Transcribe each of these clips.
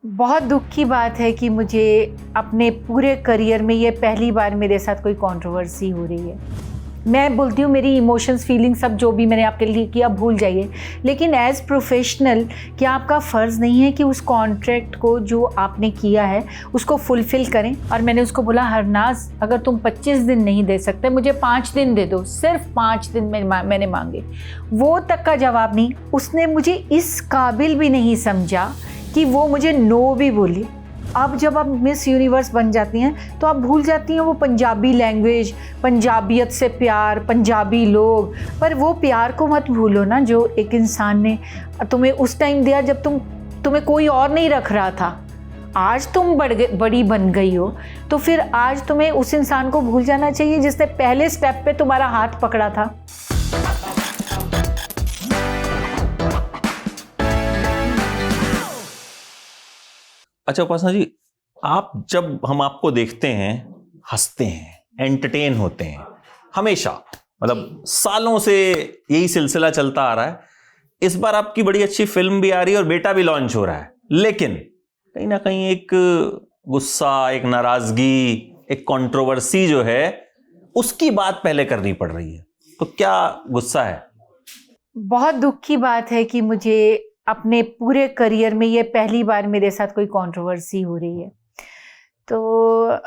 बहुत दुख की बात है कि मुझे अपने पूरे करियर में ये पहली बार मेरे साथ कोई कंट्रोवर्सी हो रही है। मैं बोलती हूँ मेरी इमोशंस फीलिंग सब जो भी मैंने आपके लिए किया भूल जाइए, लेकिन एज प्रोफेशनल क्या आपका फ़र्ज़ नहीं है कि उस कॉन्ट्रैक्ट को जो आपने किया है उसको फुलफ़िल करें। और मैंने उसको बोला, हरनाज अगर तुम 25 दिन नहीं दे सकते मुझे 5 दिन दे दो, सिर्फ 5 दिन मैंने मांगे। वो तक का जवाब नहीं। उसने मुझे इस काबिल भी नहीं समझा कि वो मुझे नो भी बोली। अब जब आप मिस यूनिवर्स बन जाती हैं तो आप भूल जाती हैं वो पंजाबी लैंग्वेज, पंजाबियत से प्यार, पंजाबी लोग। पर वो प्यार को मत भूलो ना जो एक इंसान ने तुम्हें उस टाइम दिया जब तुम्हें कोई और नहीं रख रहा था। आज तुम बड़ी बन गई हो तो फिर आज तुम्हें उस इंसान को भूल जाना चाहिए जिसने पहले स्टेप पे तुम्हारा हाथ पकड़ा था। अच्छा उपासना जी, आप जब हम आपको देखते हैं हंसते हैं, एंटरटेन होते हैं, हमेशा मतलब सालों से यही सिलसिला चलता आ रहा है। इस बार आपकी बड़ी अच्छी फिल्म भी आ रही है और बेटा भी लॉन्च हो रहा है, लेकिन कहीं ना कहीं एक गुस्सा, एक नाराजगी, एक कंट्रोवर्सी जो है उसकी बात पहले करनी पड़ रही है। तो क्या गुस्सा है? बहुत दुख की बात है कि मुझे अपने पूरे करियर में ये पहली बार मेरे साथ कोई कंट्रोवर्सी हो रही है। तो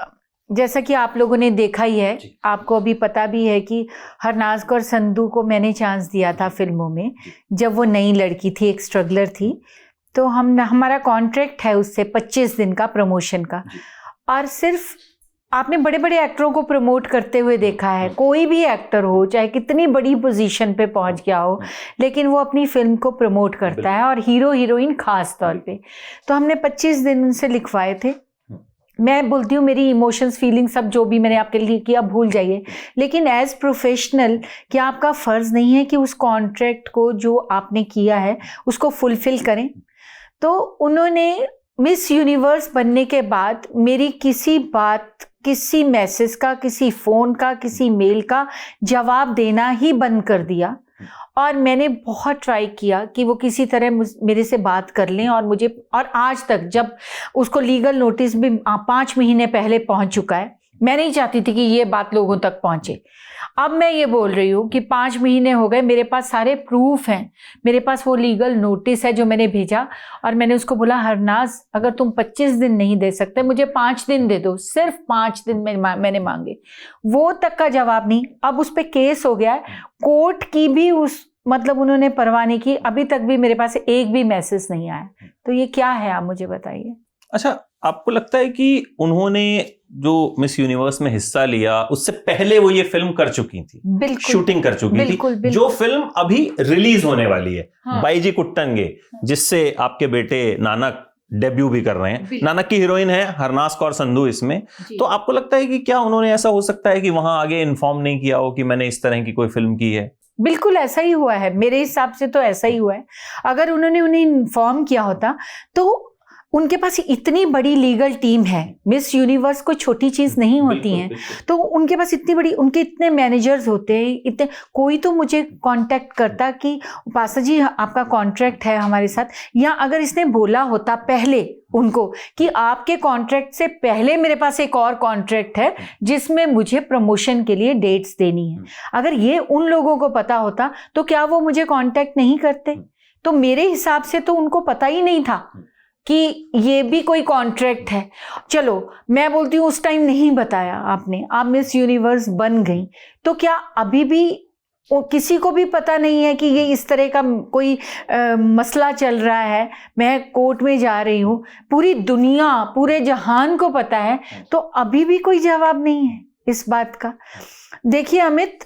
जैसा कि आप लोगों ने देखा ही है, आपको अभी पता भी है कि हरनाज कौर संधू को मैंने चांस दिया था फिल्मों में जब वो नई लड़की थी, एक स्ट्रगलर थी। तो हमारा कॉन्ट्रैक्ट है उससे 25 दिन का प्रमोशन का। और सिर्फ आपने बड़े बड़े एक्टरों को प्रमोट करते हुए देखा है, कोई भी एक्टर हो चाहे कितनी बड़ी पोजीशन पे पहुंच गया हो, लेकिन वो अपनी फिल्म को प्रमोट करता है, और हीरो हीरोइन खास तौर पे। तो हमने 25 दिन उनसे लिखवाए थे। मैं बोलती हूँ मेरी इमोशंस फीलिंग सब जो भी मैंने आपके लिए किया भूल जाइए, लेकिन एज प्रोफेशनल क्या आपका फ़र्ज़ नहीं है कि उस कॉन्ट्रैक्ट को जो आपने किया है उसको फुलफ़िल करें। तो उन्होंने मिस यूनिवर्स बनने के बाद मेरी किसी बात, किसी मैसेज का, किसी फ़ोन का, किसी मेल का जवाब देना ही बंद कर दिया। और मैंने बहुत ट्राई किया कि वो किसी तरह मेरे से बात कर लें, और आज तक जब उसको लीगल नोटिस भी 5 महीने पहले पहुंच चुका है, मैं नहीं चाहती थी कि ये बात लोगों तक पहुंचे। अब मैं ये बोल रही हूँ कि 5 महीने हो गए, मेरे पास सारे प्रूफ हैं, मेरे पास वो लीगल नोटिस है जो मैंने भेजा। और मैंने उसको बोला, हरनाज अगर तुम 25 दिन नहीं दे सकते मुझे 5 दिन दे दो, सिर्फ 5 दिन मैंने मांगे। वो तक का जवाब नहीं। अब उस पर केस हो गया है, कोर्ट की भी उन्होंने परवाह नहीं की। अभी तक भी मेरे पास एक भी मैसेज नहीं आया। तो ये क्या है, आप मुझे बताइए। अच्छा, आपको लगता है कि उन्होंने जो मिस यूनिवर्स में हिस्सा लिया उससे पहले वो ये फिल्म कर चुकी थी, शूटिंग कर चुकी थी, जो फिल्म अभी रिलीज होने वाली है, हाँ। बाईजी कुट्टनगे, जिससे आपके बेटे नानक डेब्यू भी कर रहे हैं। नानक की हीरोइन है हरनाज कौर संधू इसमें। तो आपको लगता है कि क्या उन्होंने, ऐसा हो सकता है कि वहां आगे इन्फॉर्म नहीं किया हो कि मैंने इस तरह की कोई फिल्म की है? बिल्कुल ऐसा ही हुआ है, मेरे हिसाब से तो ऐसा ही हुआ है। अगर उन्होंने उन्हें इन्फॉर्म किया होता तो उनके पास इतनी बड़ी लीगल टीम है, मिस यूनिवर्स कोई छोटी चीज़ नहीं होती है। तो उनके पास इतनी बड़ी, उनके इतने मैनेजर्स होते हैं, इतने, कोई तो मुझे कांटेक्ट करता कि उपासना जी आपका कॉन्ट्रैक्ट है हमारे साथ। या अगर इसने बोला होता पहले उनको कि आपके कॉन्ट्रैक्ट से पहले मेरे पास एक और कॉन्ट्रैक्ट है जिसमें मुझे प्रमोशन के लिए डेट्स देनी है, अगर ये उन लोगों को पता होता तो क्या वो मुझे कांटेक्ट नहीं करते? तो मेरे हिसाब से तो उनको पता ही नहीं था कि ये भी कोई कॉन्ट्रैक्ट है। चलो मैं बोलती हूँ उस टाइम नहीं बताया आपने, आप मिस यूनिवर्स बन गई, तो क्या अभी भी किसी को भी पता नहीं है कि ये इस तरह का कोई मसला चल रहा है, मैं कोर्ट में जा रही हूँ, पूरी दुनिया, पूरे जहान को पता है, तो अभी भी कोई जवाब नहीं है इस बात का। देखिए अमित,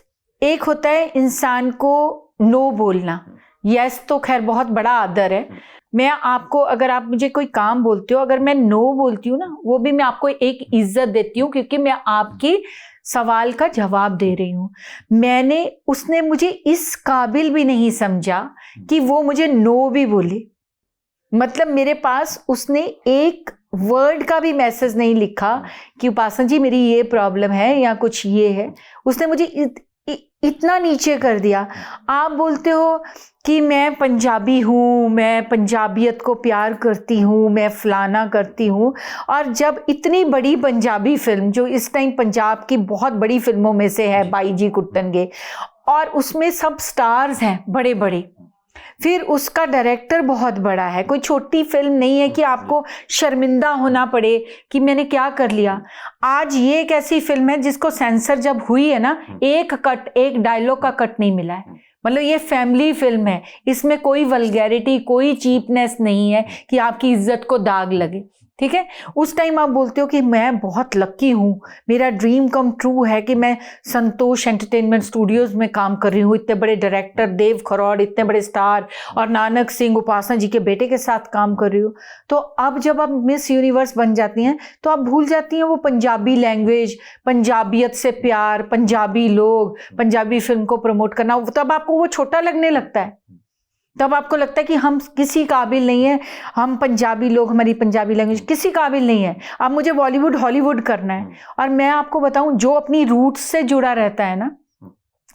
एक होता है इंसान को नो बोलना, यस तो खैर बहुत बड़ा आदर है। मैं आपको, अगर आप मुझे कोई काम बोलते हो, अगर मैं नो बोलती हूँ ना, वो भी मैं आपको एक इज्जत देती हूँ क्योंकि मैं आपकी सवाल का जवाब दे रही हूँ। उसने मुझे इस काबिल भी नहीं समझा कि वो मुझे नो भी बोले। मतलब मेरे पास उसने एक वर्ड का भी मैसेज नहीं लिखा कि उपासना जी मेरी ये प्रॉब्लम है या कुछ ये है। उसने मुझे इतना नीचे कर दिया। आप बोलते हो कि मैं पंजाबी हूँ, मैं पंजाबियत को प्यार करती हूँ, मैं फलाना करती हूँ, और जब इतनी बड़ी पंजाबी फिल्म जो इस टाइम पंजाब की बहुत बड़ी फिल्मों में से है, बाई जी कुट्टन गे, और उसमें सब स्टार्स हैं बड़े बड़े, फिर उसका डायरेक्टर बहुत बड़ा है, कोई छोटी फिल्म नहीं है कि आपको शर्मिंदा होना पड़े कि मैंने क्या कर लिया। आज ये एक ऐसी फिल्म है जिसको सेंसर जब हुई है ना, एक कट, एक डायलॉग का कट नहीं मिला है। मतलब ये फैमिली फिल्म है, इसमें कोई वल्गैरिटी, कोई चीपनेस नहीं है कि आपकी इज्जत को दाग लगे, ठीक है। उस टाइम आप बोलते हो कि मैं बहुत लकी हूँ, मेरा ड्रीम कम ट्रू है कि मैं संतोष एंटरटेनमेंट स्टूडियोज में काम कर रही हूँ, इतने बड़े डायरेक्टर देव खरौड़, इतने बड़े स्टार, और नानक सिंह उपासना जी के बेटे के साथ काम कर रही हूँ। तो अब जब आप मिस यूनिवर्स बन जाती हैं तो आप भूल जाती हैं वो पंजाबी लैंग्वेज, पंजाबियत से प्यार, पंजाबी लोग, पंजाबी फिल्म को प्रमोट करना, तब आपको वो छोटा लगने लगता है। तब आपको लगता है कि हम किसी काबिल नहीं है, हम पंजाबी लोग, हमारी पंजाबी लैंग्वेज किसी काबिल नहीं है, अब मुझे बॉलीवुड हॉलीवुड करना है। और मैं आपको बताऊं, जो अपनी रूट्स से जुड़ा रहता है ना,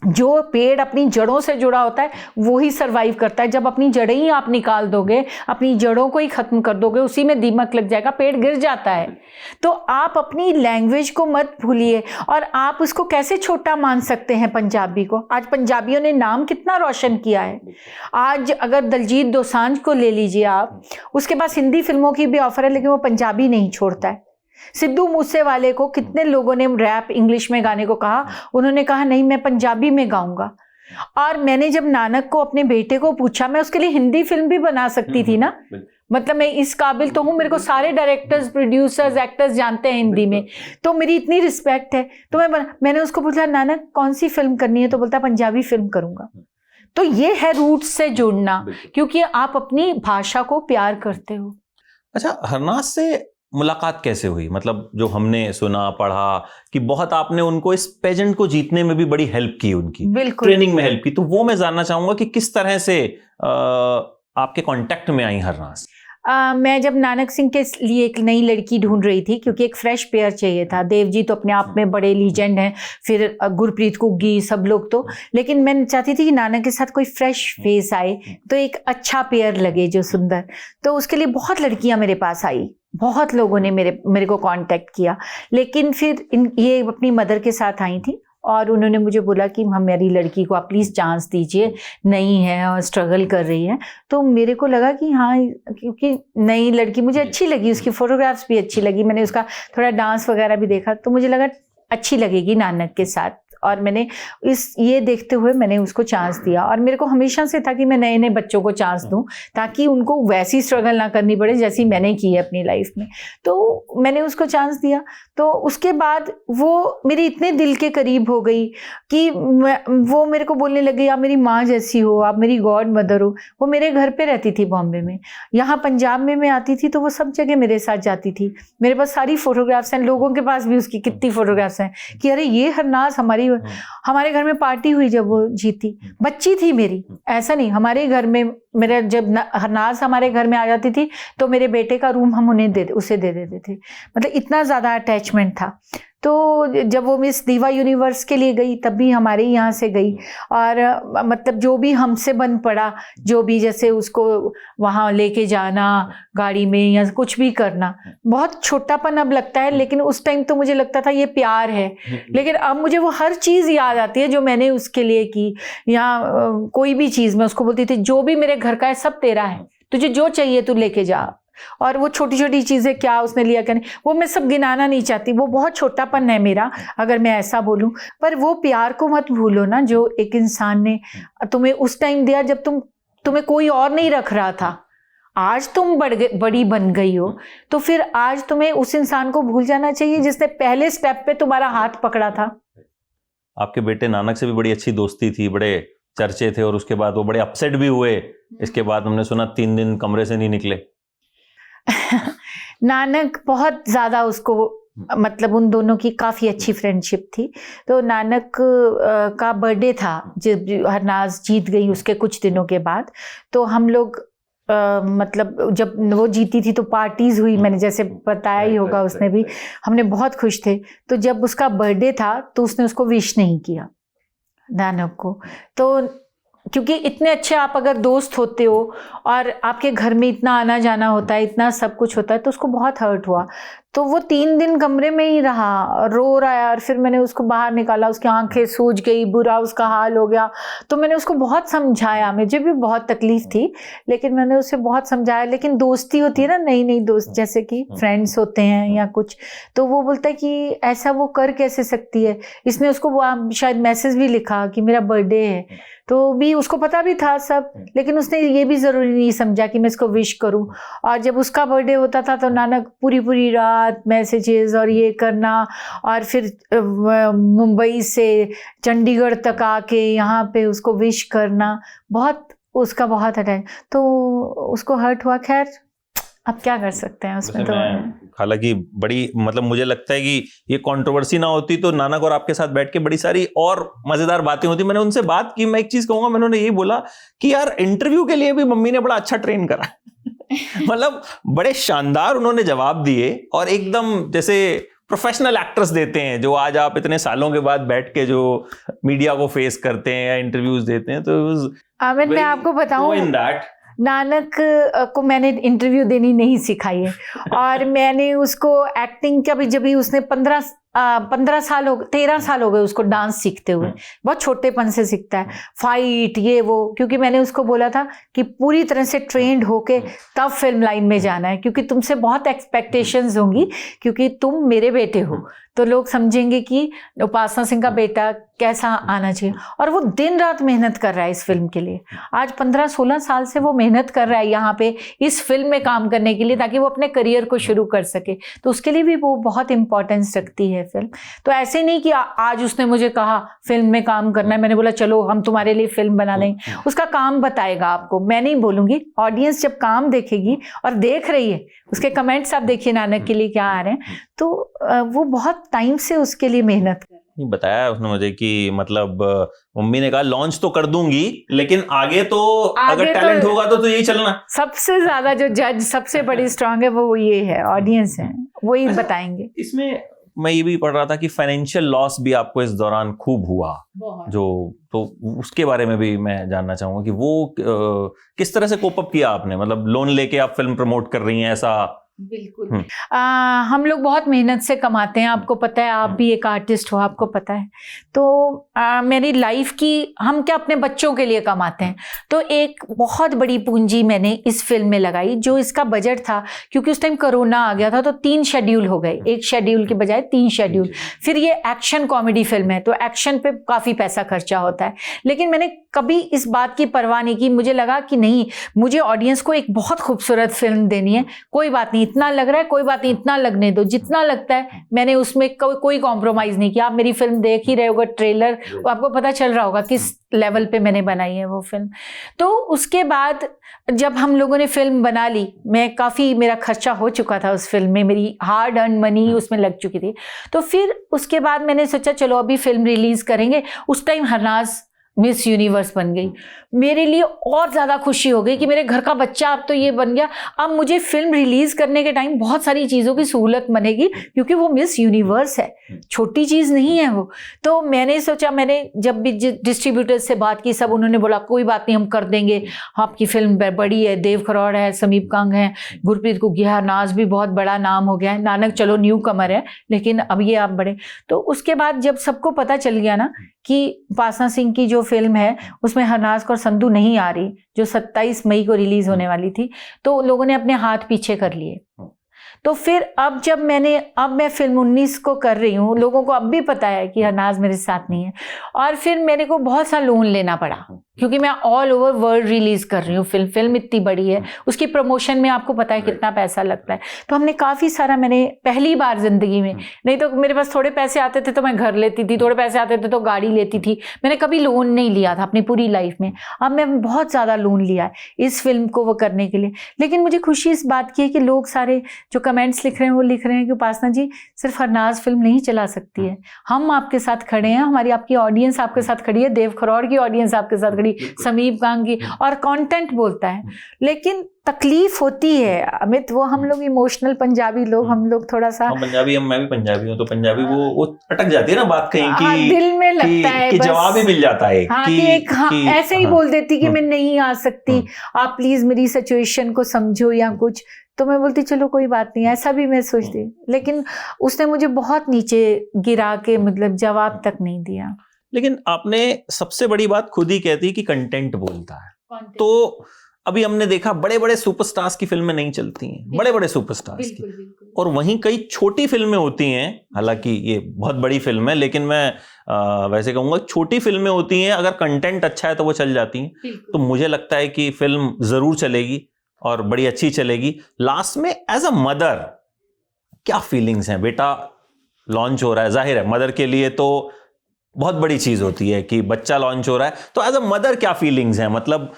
जो पेड़ अपनी जड़ों से जुड़ा होता है वो ही सरवाइव करता है। जब अपनी जड़ें ही आप निकाल दोगे, अपनी जड़ों को ही खत्म कर दोगे, उसी में दीमक लग जाएगा, पेड़ गिर जाता है। तो आप अपनी लैंग्वेज को मत भूलिए। और आप उसको कैसे छोटा मान सकते हैं पंजाबी को? आज पंजाबियों ने नाम कितना रोशन किया है। आज अगर दलजीत दोसांझ को ले लीजिए आप, उसके पास हिंदी फिल्मों की भी ऑफर है, लेकिन वो पंजाबी नहीं छोड़ता है। सिद्धू मूसेवाले को कितने लोगों ने रैप इंग्लिश में गाने को कहा, उन्होंने कहा नहीं मैं पंजाबी में गाऊंगा। और मैंने जब नानक को, अपने बेटे को पूछा, मैं उसके लिए हिंदी फिल्म भी बना सकती थी ना, मतलब मैं इस काबिल तो हूँ, मेरे को सारे डायरेक्टर्स, प्रोड्यूसर्स, एक्टर्स जानते हैं हिंदी में, तो मेरी इतनी रिस्पेक्ट है। तो मैंने उसको पूछा नानक कौन सी फिल्म करनी है, तो बोलता पंजाबी फिल्म करूंगा। तो ये है रूट्स से जुड़ना, क्योंकि आप अपनी भाषा को प्यार करते हो। अच्छा, हरनाज से मुलाकात कैसे हुई? मतलब जो हमने सुना पढ़ा कि बहुत आपने उनको इस पेजेंट को जीतने में भी बड़ी हेल्प की, उनकी ट्रेनिंग में हेल्प की, तो वो मैं जानना चाहूंगा कि किस तरह से आपके कांटेक्ट में आई हरनाज? मैं जब नानक सिंह के लिए एक नई लड़की ढूंढ रही थी, क्योंकि एक फ्रेश पेयर चाहिए था। देव जी तो अपने आप में बड़े लीजेंड हैं, फिर गुरप्रीत कुग्गी, सब लोग तो, लेकिन मैं चाहती थी कि नानक के साथ कोई फ्रेश फेस आए, तो एक अच्छा पेयर लगे जो सुंदर। तो उसके लिए बहुत लड़कियां मेरे पास आई, बहुत लोगों ने मेरे को कांटेक्ट किया, लेकिन फिर ये अपनी मदर के साथ आई थी और उन्होंने मुझे बोला कि हमारी लड़की को आप प्लीज़ चांस दीजिए, नई है और स्ट्रगल कर रही है। तो मेरे को लगा कि हाँ, क्योंकि नई लड़की मुझे अच्छी लगी, उसकी फ़ोटोग्राफ्स भी अच्छी लगी, मैंने उसका थोड़ा डांस वगैरह भी देखा, तो मुझे लगा अच्छी लगेगी नानक के साथ, और मैंने ये देखते हुए मैंने उसको चांस दिया। और मेरे को हमेशा से था कि मैं नए नए बच्चों को चांस दूं, ताकि उनको वैसी स्ट्रगल ना करनी पड़े जैसी मैंने की है अपनी लाइफ में। तो मैंने उसको चांस दिया। तो उसके बाद वो मेरे इतने दिल के करीब हो गई कि वो मेरे को बोलने लगी आप मेरी माँ जैसी हो, आप मेरी गॉड मदर हो। वो मेरे घर पे रहती थी बॉम्बे में, यहाँ पंजाब में मैं आती थी तो वो सब जगह मेरे साथ जाती थी। मेरे पास सारी फोटोग्राफ्स हैं, लोगों के पास भी उसकी कितनी फोटोग्राफ्स हैं कि अरे ये हरनाज हमारे घर में पार्टी हुई जब वो जीती, बच्ची थी मेरी, ऐसा नहीं, हमारे घर में मेरा जब हरनाज हमारे घर में आ जाती थी तो मेरे बेटे का रूम हम उसे दे देते थे, मतलब इतना ज़्यादा अटैचमेंट था। तो जब वो मिस दीवा यूनिवर्स के लिए गई तब भी हमारे यहाँ से गई, और मतलब जो भी हमसे बन पड़ा, जो भी जैसे उसको वहाँ लेके जाना गाड़ी में या कुछ भी करना, बहुत छोटापन अब लगता है, लेकिन उस टाइम तो मुझे लगता था ये प्यार है। लेकिन अब मुझे वो हर चीज़ याद आती है जो मैंने उसके लिए की, या कोई भी चीज़ मैं उसको बोलती थी जो भी मेरे घर का है सब तेरा है, तुझे जो चाहिए तू लेके जा। और वो छोटी छोटी चीज़ें क्या उसने लिया क्या नहीं, वो मैं सब गिनाना नहीं चाहती, वो बहुत छोटापन है मेरा अगर मैं ऐसा बोलूं। पर वो प्यार को मत भूलो ना, जो एक इंसान ने तुम्हें उस टाइम दिया जब तुम्हें कोई और नहीं रख रहा था। आज तुम बड़ी बन गई हो, तो फिर आज तुम्हें उस इंसान को भूल जाना चाहिए जिसने पहले स्टेप पे तुम्हारा हाथ पकड़ा था। आपके बेटे नानक से भी बड़ी अच्छी दोस्ती थी, बड़े चर्चे थे, और उसके बाद वो बड़े अपसेट भी हुए। इसके बाद हमने सुना 3 दिन कमरे से नहीं निकले। नानक बहुत ज़्यादा उसको, मतलब उन दोनों की काफ़ी अच्छी फ्रेंडशिप थी। तो नानक का बर्थडे था जब हरनाज जीत गई, उसके कुछ दिनों के बाद, तो हम लोग मतलब जब वो जीती थी तो पार्टीज़ हुई, मैंने जैसे बताया ही होगा उसने भी, हमने बहुत खुश थे। तो जब उसका बर्थडे था तो उसने उसको विश नहीं किया, नानक को। तो क्योंकि इतने अच्छे आप अगर दोस्त होते हो और आपके घर में इतना आना जाना होता है, इतना सब कुछ होता है, तो उसको बहुत हर्ट हुआ। तो वो 3 दिन कमरे में ही रहा और रो रहा है, और फिर मैंने उसको बाहर निकाला, उसकी आंखें सूज गई, बुरा उसका हाल हो गया। तो मैंने उसको बहुत समझाया, मुझे भी बहुत तकलीफ थी, लेकिन मैंने उसे बहुत समझाया। लेकिन दोस्ती होती है ना, नई नई दोस्त, जैसे कि फ्रेंड्स होते हैं या कुछ, तो वो बोलता है कि ऐसा वो कर कैसे सकती है। इसने उसको वो शायद मैसेज भी लिखा कि मेरा बर्थडे है, तो भी उसको पता भी था सब, लेकिन उसने ये भी ज़रूरी नहीं समझा कि मैं इसको विश करूं। और जब उसका बर्थडे होता था तो नानक पूरी रात मैसेजेस और ये करना, और फिर मुंबई से चंडीगढ़ तक आके यहाँ पे उसको विश करना, बहुत उसका बहुत अटैच, तो उसको हर्ट हुआ। खैर अब क्या कर सकते हैं उसमें। तो हालांकि बड़ी मतलब मुझे लगता है कि ये कंट्रोवर्सी ना होती तो नानक और आपके साथ बैठ के बड़ी सारी और मजेदार बातें होती। मैंने उनसे बात की, मैं एक चीज कहूंगा, मैंने उन्हें यही बोला कि यार इंटरव्यू के लिए भी मम्मी ने बड़ा अच्छा ट्रेन करा मतलब बड़े शानदार उन्होंने जवाब दिए, और एकदम जैसे प्रोफेशनल एक्टर्स देते हैं, जो आज आप इतने सालों के बाद बैठ के जो मीडिया को फेस करते हैं या इंटरव्यूज देते हैं। तो आमिर, मैं आपको बताऊं, नानक को मैंने इंटरव्यू देनी नहीं सिखाई है, और मैंने उसको एक्टिंग का भी, जब भी उसने 13 साल हो गए उसको डांस सीखते हुए, बहुत छोटेपन से सीखता है, फाइट ये वो, क्योंकि मैंने उसको बोला था कि पूरी तरह से ट्रेंड होके तब फिल्म लाइन में जाना है, क्योंकि तुमसे बहुत एक्सपेक्टेशंस होंगी, क्योंकि तुम मेरे बेटे हो, तो लोग समझेंगे कि उपासना सिंह का बेटा कैसा आना चाहिए। और वो दिन रात मेहनत कर रहा है इस फिल्म के लिए, आज 15-16 साल से वो मेहनत कर रहा है यहाँ पे इस फिल्म में काम करने के लिए, ताकि वो अपने करियर को शुरू कर सके। तो उसके लिए भी वो बहुत इंपॉर्टेंस रखती है फिल्म। तो ऐसे नहीं कि आज उसने मुझे कहा फिल्म में काम करना है, मैंने बोला चलो हम तुम्हारे लिए फिल्म बना देंगे। उसका काम बताएगा आपको, मैं नहीं बोलूँगी। ऑडियंस जब काम देखेगी और देख रही है, उसके कमेंट्स आप देखिए नानक के लिए क्या आ रहे हैं, तो वो बहुत टाइम से उसके लिए मेहनत कर। बताया उसने मुझे कि मतलब मम्मी ने कहा लॉन्च तो कर दूंगी, लेकिन आगे तो अगर टैलेंट होगा तो यही चलना। सबसे ज्यादा जो जज सबसे बड़ी स्ट्रांग है वो ये है, ऑडियंस है, वही बताएंगे। इसमें मैं ये भी पढ़ रहा था कि फाइनेंशियल लॉस भी आपको इस दौरान खूब हुआ, जो तो उसके बारे में भी मैं जानना चाहूंगा कि वो किस तरह से कोप अप किया आपने। मतलब लोन लेके आप फिल्म प्रमोट कर रही हैं ऐसा? बिल्कुल। हम लोग बहुत मेहनत से कमाते हैं, आपको पता है, आप भी एक आर्टिस्ट हो, आपको पता है। तो मेरी लाइफ की, हम क्या अपने बच्चों के लिए कमाते हैं, तो एक बहुत बड़ी पूंजी मैंने इस फिल्म में लगाई। जो इसका बजट था, क्योंकि उस टाइम कोरोना आ गया था, तो 3 शेड्यूल हो गए, एक शेड्यूल के बजाय 3 शेड्यूल। फिर ये एक्शन कॉमेडी फिल्म है, तो एक्शन पे काफ़ी पैसा खर्चा होता है, लेकिन मैंने कभी इस बात की परवाह नहीं की। मुझे लगा कि नहीं, मुझे ऑडियंस को एक बहुत खूबसूरत फिल्म देनी है, कोई बात नहीं, इतना लग रहा है, कोई बात नहीं, इतना लगने दो, जितना लगता है। मैंने उसमें कोई कॉम्प्रोमाइज नहीं किया। आप मेरी फिल्म देख ही रहे होगा, ट्रेलर, तो आपको पता चल रहा होगा किस लेवल पे मैंने बनाई है वो फिल्म। तो उसके बाद जब हम लोगों ने फिल्म बना ली, मैं काफ़ी, मेरा खर्चा हो चुका था उस फिल्म में, मेरी हार्ड अर्न मनी उसमें लग चुकी थी। तो फिर उसके बाद मैंने सोचा चलो अभी फिल्म रिलीज करेंगे। उस टाइम हरनाज मिस यूनिवर्स बन गई। मेरे लिए और ज़्यादा खुशी हो गई कि मेरे घर का बच्चा अब तो ये बन गया। अब मुझे फिल्म रिलीज़ करने के टाइम बहुत सारी चीज़ों की सहूलत बनेगी, क्योंकि वो मिस यूनिवर्स है, छोटी चीज़ नहीं है वो। तो मैंने सोचा, मैंने जब भी डिस्ट्रीब्यूटर से बात की, सब उन्होंने बोला कोई बात नहीं, हम कर देंगे, आपकी फिल्म बड़ी है, देव खरौड़ है, समीप कंग है, गुरप्रीत घुग्गिया, नाज भी बहुत बड़ा नाम हो गया है, नानक चलो न्यू कमर है, लेकिन अब ये आप बड़े। तो उसके बाद जब सबको पता चल गया ना कि उपासना सिंह की जो फिल्म है उसमें हरनाज और संधू नहीं आ रही, जो 27 मई को रिलीज होने वाली थी, तो लोगों ने अपने हाथ पीछे कर लिए। तो फिर अब जब मैं फिल्म 19 को कर रही हूँ, लोगों को अब भी पता है कि हरनाज मेरे साथ नहीं है, और फिर मेरे को बहुत सा लोन लेना पड़ा, क्योंकि मैं ऑल ओवर वर्ल्ड रिलीज कर रही हूँ फिल्म इतनी बड़ी है, उसकी प्रमोशन में आपको पता है कितना पैसा लगता है। तो हमने काफ़ी सारा, मैंने पहली बार जिंदगी में, नहीं तो मेरे पास थोड़े पैसे आते थे तो मैं घर लेती थी, थोड़े पैसे आते थे तो गाड़ी लेती थी, मैंने कभी लोन नहीं लिया था अपनी पूरी लाइफ में। अब मैं बहुत ज़्यादा लोन लिया है इस फिल्म को वो करने के लिए। लेकिन मुझे खुशी इस बात की है कि लोग सारे जो कमेंट्स लिख रहे हैं वो लिख रहे हैं कि उपासना जी सिर्फ हरनाज फिल्म नहीं चला सकती है, हम आपके साथ खड़े हैं, हमारी आपकी ऑडियंस आपके साथ खड़ी है, देव खरौड़ की ऑडियंस आपके साथ खड़ी है, थोड़ी समीप कांगी, और कंटेंट बोलता है। लेकिन तकलीफ होती है अमित, वो हम लोग इमोशनल पंजाबी लोग, हम लोग थोड़ा सा पंजाबी, मैं भी पंजाबी हूँ, तो पंजाबी वो अटक जाती है ना बात कहीं की, हाँ, दिल में लगता है कि बस, जवाब ही मिल जाता है हाँ, कि एक हाँ, ऐसे ही बोल देती कि मैं नहीं आ सकती, आप प्लीज मेरी सिचुएशन को समझो या कुछ। तो मैं बोलती चलो कोई बात नहीं, ऐसा भी मैं सोचती। लेकिन उसने मुझे बहुत नीचे गिरा के मतलब जवाब तक नहीं दिया। लेकिन आपने सबसे बड़ी बात खुद ही कहती कि कंटेंट बोलता है। तो अभी हमने देखा बड़े बड़े सुपरस्टार्स की फिल्में नहीं चलती हैं, बड़े बड़े सुपरस्टार्स की, और वहीं कई छोटी फिल्में होती हैं, हालांकि ये बहुत बड़ी फिल्म है, लेकिन मैं वैसे कहूंगा छोटी फिल्में होती हैं, अगर कंटेंट अच्छा है तो वो चल जाती हैं। तो मुझे लगता है कि फिल्म जरूर चलेगी और बड़ी अच्छी चलेगी। लास्ट में एज अ मदर क्या फीलिंग्स हैं? बेटा लॉन्च हो रहा है, जाहिर है मदर के लिए तो बहुत बड़ी चीज होती है कि बच्चा लॉन्च हो रहा है, तो एज अ मदर क्या फीलिंग्स हैं? मतलब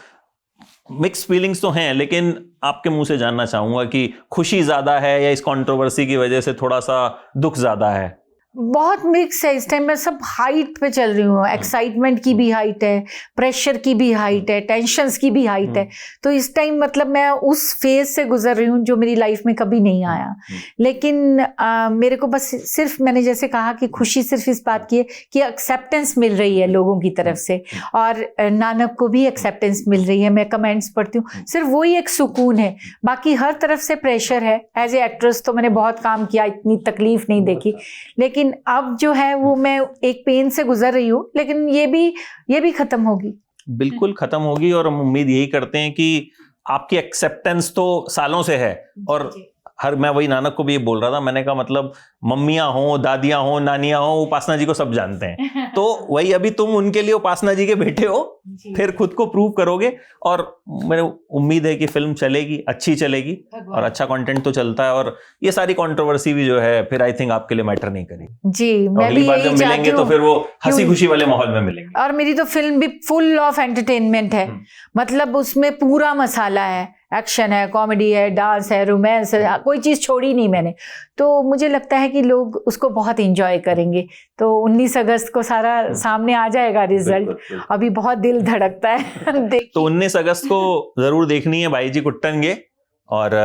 मिक्स फीलिंग्स तो हैं, लेकिन आपके मुंह से जानना चाहूंगा कि खुशी ज्यादा है या इस कंट्रोवर्सी की वजह से थोड़ा सा दुख ज्यादा है? बहुत मिक्स है इस टाइम। मैं सब हाइट पे चल रही हूँ, एक्साइटमेंट की भी हाइट है, प्रेशर की भी हाइट है, टेंशन्स की भी हाइट है। तो इस टाइम मतलब मैं उस फेज से गुजर रही हूँ जो मेरी लाइफ में कभी नहीं आया। लेकिन मेरे को बस सिर्फ, मैंने जैसे कहा कि खुशी सिर्फ इस बात की है कि एक्सेप्टेंस मिल रही है लोगों की तरफ से, और नानक को भी एक्सेप्टेंस मिल रही है, मैं कमेंट्स पढ़ती हूँ, सिर्फ वही एक सुकून है। बाकी हर तरफ से प्रेशर है। एज ए एक्ट्रेस तो मैंने बहुत काम किया, इतनी तकलीफ नहीं देखी, लेकिन अब जो है वो मैं एक पेन से गुजर रही हूँ, लेकिन ये भी खत्म होगी। बिल्कुल खत्म होगी, और हम उम्मीद यही करते हैं कि आपकी एक्सेप्टेंस तो सालों से है। और मैं वही नानक को भी ये बोल रहा था, मैंने कहा मतलब मम्मियां हो, दादियां हो, नानियां हो, उपासना जी को सब जानते हैं। तो वही अभी तुम उनके लिए उपासना जी के बेटे हो, फिर खुद को प्रूव करोगे, और मेरे उम्मीद है कि फिल्म चलेगी, अच्छी चलेगी, और अच्छा कंटेंट तो चलता है, और ये सारी कंट्रोवर्सी भी जो है फिर आई थिंक आपके लिए मैटर नहीं करेगी जी। मैं अगली भी बार जब मिलेंगे तो फिर वो हंसी खुशी वाले माहौल में मिलेंगे। और मेरी तो फिल्म भी फुल ऑफ एंटरटेनमेंट है, मतलब उसमें पूरा मसाला है, एक्शन है, कॉमेडी है, डांस है, रोमांस है, कोई चीज़ छोड़ी नहीं मैंने। तो मुझे लगता है कि लोग उसको बहुत एंजॉय करेंगे। तो 19 अगस्त को सारा सामने आ जाएगा रिजल्ट, अभी बहुत दिल धड़कता है। तो 19 अगस्त को जरूर देखनी है भाई जी कुट्टनगे, और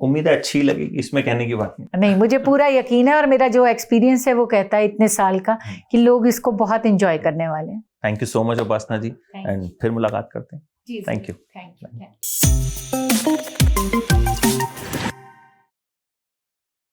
उम्मीद है अच्छी लगेगी, इसमें कहने की बात नहीं, मुझे पूरा यकीन है, और मेरा जो एक्सपीरियंस है वो कहता है इतने साल का कि लोग इसको बहुत एंजॉय करने वाले हैं। Thank you so much Upasana ji, and फिर मुलाकात करते हैं। Thank you.